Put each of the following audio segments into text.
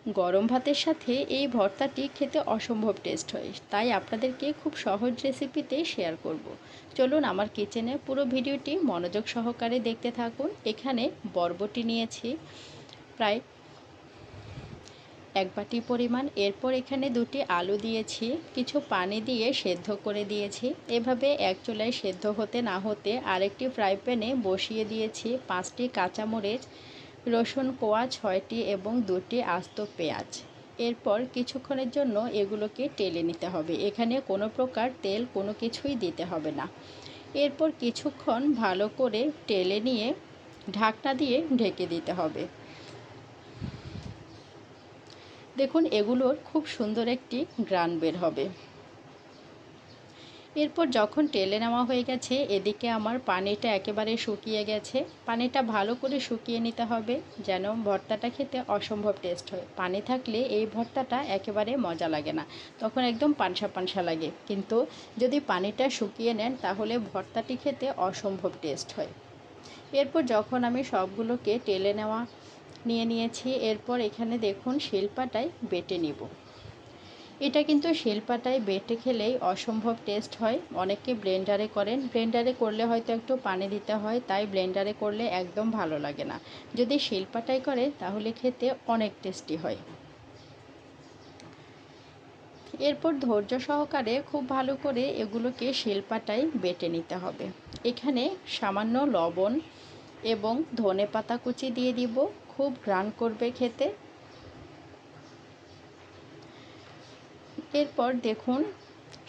গরম ভাতের সাথে এই ভর্তাটি খেতে অসম্ভব টেস্ট হয়, তাই আপনাদেরকে খুব সহজ রেসিপিতে শেয়ার করব। চলুন আমার কিচেনে পুরো ভিডিওটি মনোযোগ সহকারে দেখতে থাকুন। এখানে বরবটি নিয়েছি প্রায় 1 বাটি পরিমাণ। এরপর এখানে 2টি আলু দিয়েছি, কিছু পানি দিয়ে সেদ্ধ করে দিয়েছি। এভাবে এক চুলায় সেদ্ধ হতে না হতে আরেকটি ফ্রাই প্যানে বসিয়ে দিয়েছি 5টি কাঁচামরিচ, রসুন কোয়া 6টি এবং 2টি আস্ত পেঁয়াজ। এরপর কিছুক্ষণের জন্য এগুলোকে টেলে নিতে হবে। এখানে কোনো প্রকার তেল কোনো কিছুই দিতে হবে না। এরপর কিছুক্ষণ ভালো করে টেলে নিয়ে ঢাকনা দিয়ে ঢেকে দিতে হবে। দেখুন এগুলোর খুব সুন্দর একটি ঘ্রাণ বের হবে। এরপর যখন টেলে নেওয়া হয়ে গেছে, এদিকে আমার পানিটা একেবারে শুকিয়ে গেছে। পানিটা ভালো করে শুকিয়ে নিতে হবে যেন ভর্তাটা খেতে অসম্ভব টেস্ট হয়। পানি থাকলে এই ভর্তাটা একেবারে মজা লাগে না, তখন একদম পানসা পানসা লাগে। কিন্তু যদি পানিটা শুকিয়ে নেন তাহলে ভর্তাটি খেতে অসম্ভব টেস্ট হয়। এরপর যখন আমি সবগুলোকে টেলে নিয়ে নিয়েছি, এরপর এখানে দেখুন শিলপাটায় বেটে নিব। এটা কিন্তু শিলপাটায় বেটে খেলেই অসম্ভব টেস্ট হয়। অনেকে ব্লেন্ডারে করেন, ব্লেন্ডারে করলে হয়তো একটু পানি দিতে হয়, তাই ব্লেন্ডারে করলে একদম ভালো লাগে না। যদি শিলপাটায় করেন তাহলে খেতে অনেক টেস্টি হয়। এরপর ধৈর্য সহকারে খুব ভালো করে এগুলোকে শিলপাটায় বেটে নিতে হবে। এখানে সামান্য লবণ এবং ধনেপাতা কুচি দিয়ে দিব, খুব ঘ্রাণ করবে খেতে। এরপর দেখুন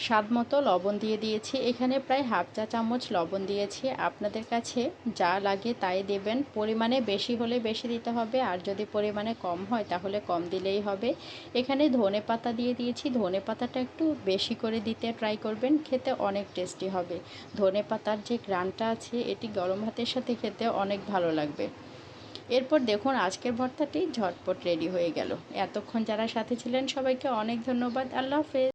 স্বাদমতো লবণ দিয়ে দিয়েছি, এখানে প্রায় হাফ চা চামচ লবণ দিয়েছি। আপনাদের কাছে যা লাগে তাই দেবেন, পরিমাণে বেশি হলে বেশি দিতে হবে, আর যদি পরিমাণে কম হয় তাহলে কম দিলেই হবে। এখানে ধনেপাতা দিয়ে দিয়েছি, ধনেপাতাটা একটু বেশি করে দিতে ট্রাই করবেন, খেতে অনেক টেস্টি হবে। ধনেপাতার যে ঘ্রাণটা আছে এটি গরম ভাতের সাথে খেতে অনেক ভালো লাগবে। এরপর দেখুন আজকের ভর্তাটি ঝটপট রেডি হয়ে গেল। এতক্ষণ যারা সাথে ছিলেন সবাইকে অনেক ধন্যবাদ। আল্লাহ হাফেজ।